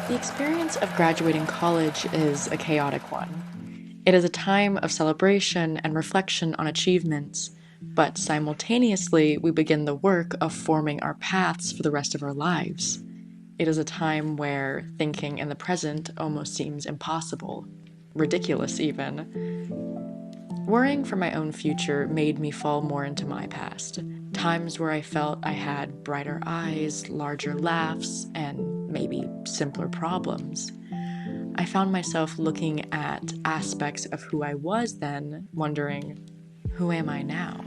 The experience of graduating college is a chaotic one. It is a time of celebration and reflection on achievements, but simultaneously we begin the work of forming our paths for the rest of our lives. It is a time where thinking in the present almost seems impossible, ridiculous even. Worrying for my own future made me fall more into my past. Times where I felt I had brighter eyes, larger laughs, and maybe simpler problems. I found myself looking at aspects of who I was then, wondering, who am I now?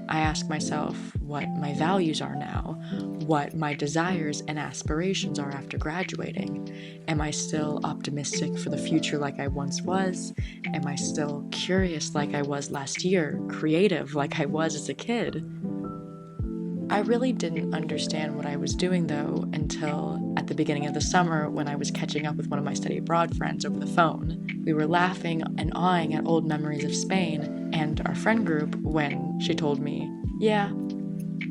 I ask myself what my values are now, what my desires and aspirations are after graduating. Am I still optimistic for the future like I once was? Am I still curious like I was last year, creative like I was as a kid? I really didn't understand what I was doing, though, until at the beginning of the summer when I was catching up with one of my study abroad friends over the phone. We were laughing and awing at old memories of Spain and our friend group when she told me, "Yeah,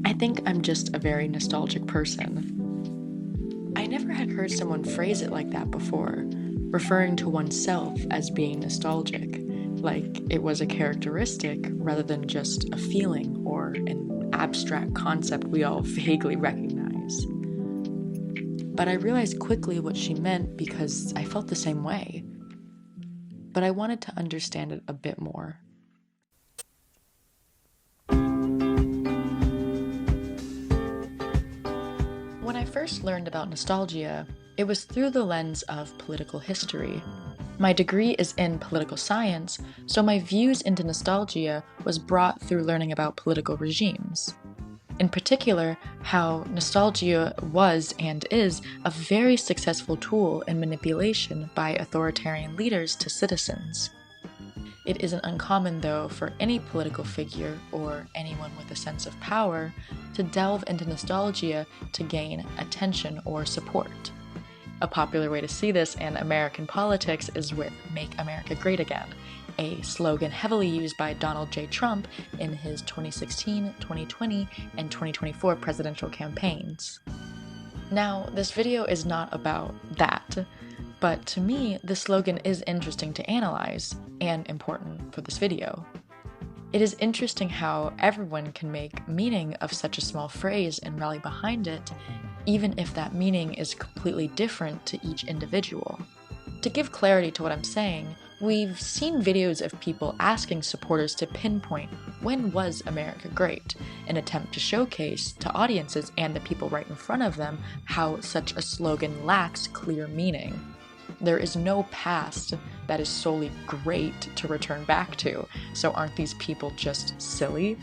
I think I'm just a very nostalgic person." I never had heard someone phrase it like that before, referring to oneself as being nostalgic, like it was a characteristic rather than just a feeling or an abstract concept we all vaguely recognize. But I realized quickly what she meant because I felt the same way. But I wanted to understand it a bit more. When I first learned about nostalgia, it was through the lens of political history. My degree is in political science, so my views into nostalgia was brought through learning about political regimes. In particular, how nostalgia was and is a very successful tool in manipulation by authoritarian leaders to citizens. It isn't uncommon, though, for any political figure or anyone with a sense of power to delve into nostalgia to gain attention or support. A popular way to see this in American politics is with "Make America Great Again," a slogan heavily used by Donald J. Trump in his 2016, 2020, and 2024 presidential campaigns. Now, this video is not about that, but to me, the slogan is interesting to analyze, and important for this video. It is interesting how everyone can make meaning of such a small phrase and rally behind it, even if that meaning is completely different to each individual. To give clarity to what I'm saying, we've seen videos of people asking supporters to pinpoint when was America great, an attempt to showcase to audiences and the people right in front of them how such a slogan lacks clear meaning. There is no past that is solely great to return back to, so aren't these people just silly?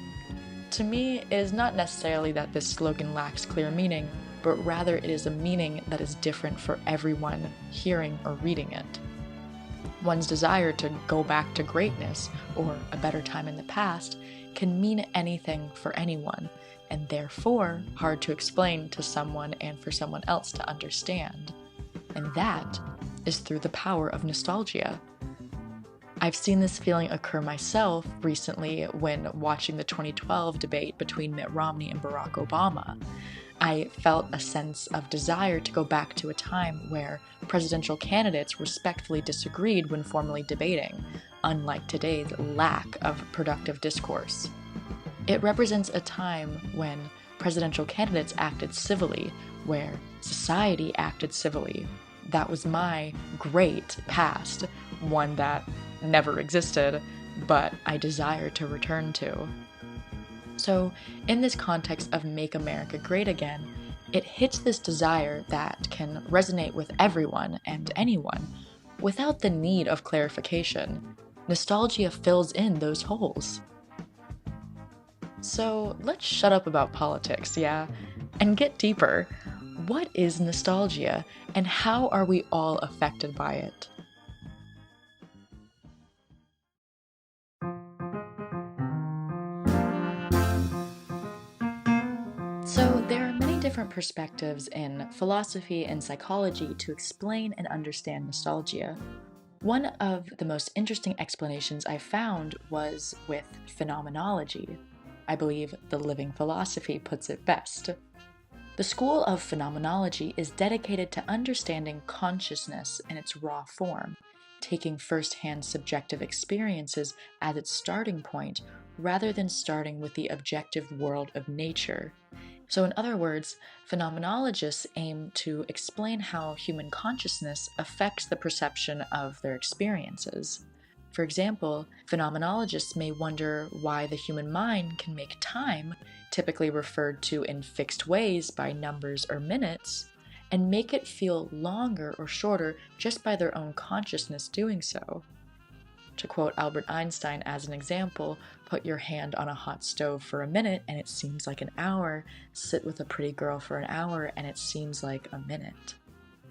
To me, it is not necessarily that this slogan lacks clear meaning, but rather it is a meaning that is different for everyone hearing or reading it. One's desire to go back to greatness or a better time in the past can mean anything for anyone, and therefore hard to explain to someone and for someone else to understand. And that is through the power of nostalgia. I've seen this feeling occur myself recently when watching the 2012 debate between Mitt Romney and Barack Obama. I felt a sense of desire to go back to a time where presidential candidates respectfully disagreed when formally debating, unlike today's lack of productive discourse. It represents a time when presidential candidates acted civilly, where society acted civilly. That was my great past, one that never existed, but I desire to return to. So, in this context of Make America Great Again, it hits this desire that can resonate with everyone and anyone without the need of clarification. Nostalgia fills in those holes. So, let's shut up about politics, yeah? And get deeper. What is nostalgia, and how are we all affected by it? So, there are many different perspectives in philosophy and psychology to explain and understand nostalgia. One of the most interesting explanations I found was with phenomenology. I believe the living philosophy puts it best. The school of phenomenology is dedicated to understanding consciousness in its raw form, taking first-hand subjective experiences as its starting point rather than starting with the objective world of nature. So in other words, phenomenologists aim to explain how human consciousness affects the perception of their experiences. For example, phenomenologists may wonder why the human mind can make time, typically referred to in fixed ways by numbers or minutes, and make it feel longer or shorter just by their own consciousness doing so. To quote Albert Einstein as an example, put your hand on a hot stove for a minute and it seems like an hour, sit with a pretty girl for an hour and it seems like a minute.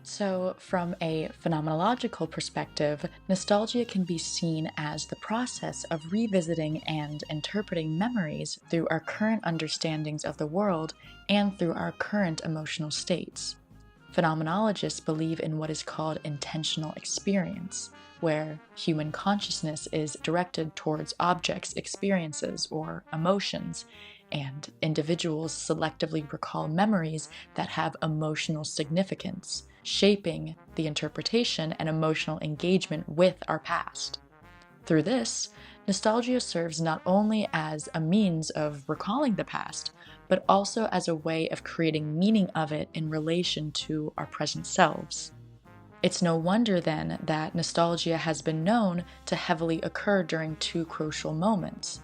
So, from a phenomenological perspective, nostalgia can be seen as the process of revisiting and interpreting memories through our current understandings of the world and through our current emotional states. Phenomenologists believe in what is called intentional experience, where human consciousness is directed towards objects, experiences, or emotions, and individuals selectively recall memories that have emotional significance, shaping the interpretation and emotional engagement with our past. Through this, nostalgia serves not only as a means of recalling the past, but also as a way of creating meaning of it in relation to our present selves. It's no wonder then that nostalgia has been known to heavily occur during two crucial moments,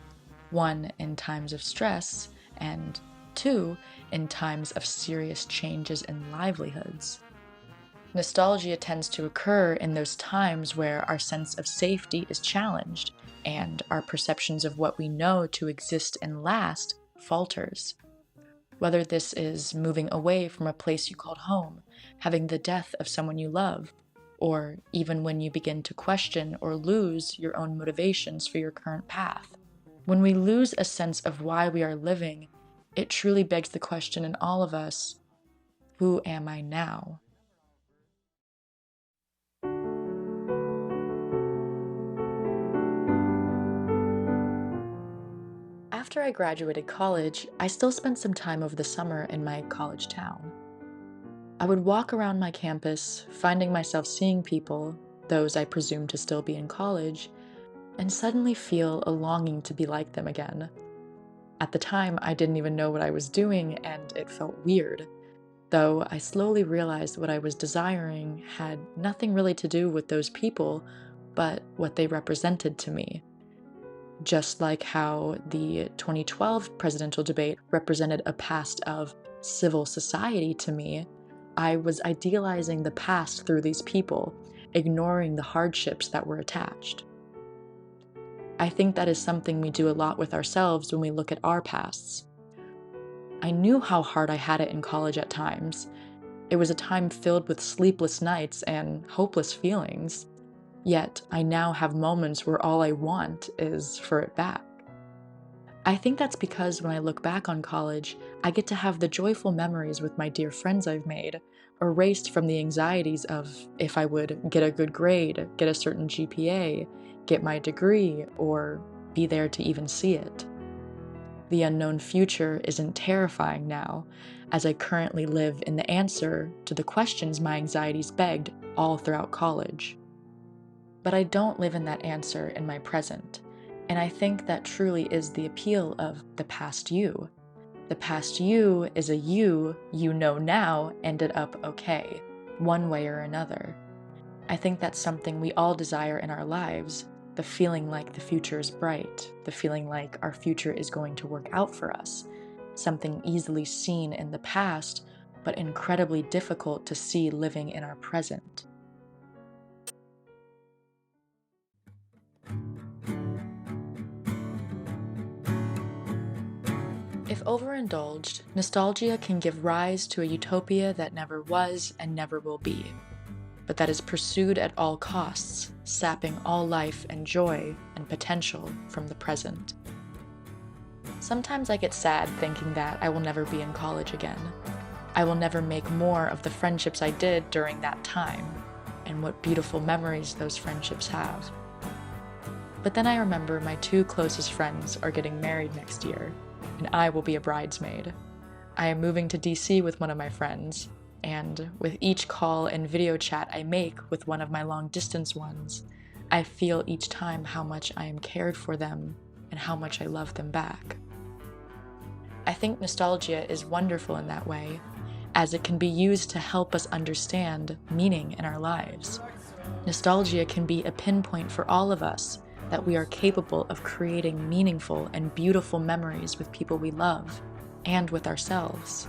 one in times of stress, and two in times of serious changes in livelihoods. Nostalgia tends to occur in those times where our sense of safety is challenged and our perceptions of what we know to exist and last falters. Whether this is moving away from a place you called home, having the death of someone you love, or even when you begin to question or lose your own motivations for your current path. When we lose a sense of why we are living, it truly begs the question in all of us, who am I now? After I graduated college, I still spent some time over the summer in my college town. I would walk around my campus, finding myself seeing people, those I presumed to still be in college, and suddenly feel a longing to be like them again. At the time, I didn't even know what I was doing, and it felt weird, though I slowly realized what I was desiring had nothing really to do with those people, but what they represented to me. Just like how the 2012 presidential debate represented a past of civil society to me, I was idealizing the past through these people, ignoring the hardships that were attached. I think that is something we do a lot with ourselves when we look at our pasts. I knew how hard I had it in college at times. It was a time filled with sleepless nights and hopeless feelings. Yet, I now have moments where all I want is for it back. I think that's because when I look back on college, I get to have the joyful memories with my dear friends I've made, erased from the anxieties of if I would get a good grade, get a certain GPA, get my degree, or be there to even see it. The unknown future isn't terrifying now, as I currently live in the answer to the questions my anxieties begged all throughout college. But I don't live in that answer in my present, and I think that truly is the appeal of the past you. The past you is a you know now ended up okay, one way or another. I think that's something we all desire in our lives, the feeling like the future is bright, the feeling like our future is going to work out for us, something easily seen in the past, but incredibly difficult to see living in our present. If overindulged, nostalgia can give rise to a utopia that never was and never will be, but that is pursued at all costs, sapping all life and joy and potential from the present. Sometimes I get sad thinking that I will never be in college again. I will never make more of the friendships I did during that time, and what beautiful memories those friendships have. But then I remember my two closest friends are getting married next year, and I will be a bridesmaid. I am moving to DC with one of my friends, and with each call and video chat I make with one of my long-distance ones, I feel each time how much I am cared for them and how much I love them back. I think nostalgia is wonderful in that way, as it can be used to help us understand meaning in our lives. Nostalgia can be a pinpoint for all of us that we are capable of creating meaningful and beautiful memories with people we love and with ourselves.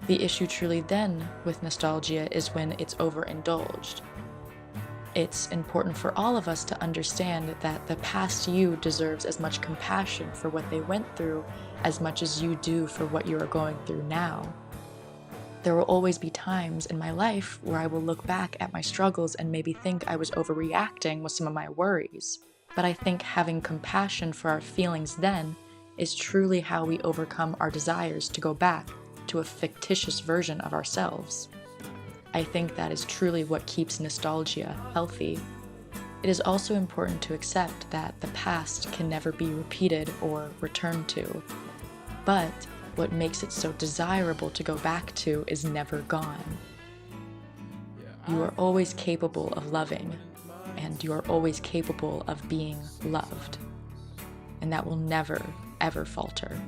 The issue truly then with nostalgia is when it's overindulged. It's important for all of us to understand that the past you deserves as much compassion for what they went through as much as you do for what you are going through now. There will always be times in my life where I will look back at my struggles and maybe think I was overreacting with some of my worries. But I think having compassion for our feelings then is truly how we overcome our desires to go back to a fictitious version of ourselves. I think that is truly what keeps nostalgia healthy. It is also important to accept that the past can never be repeated or returned to. But what makes it so desirable to go back to is never gone. You are always capable of loving, and you are always capable of being loved. And that will never, ever falter.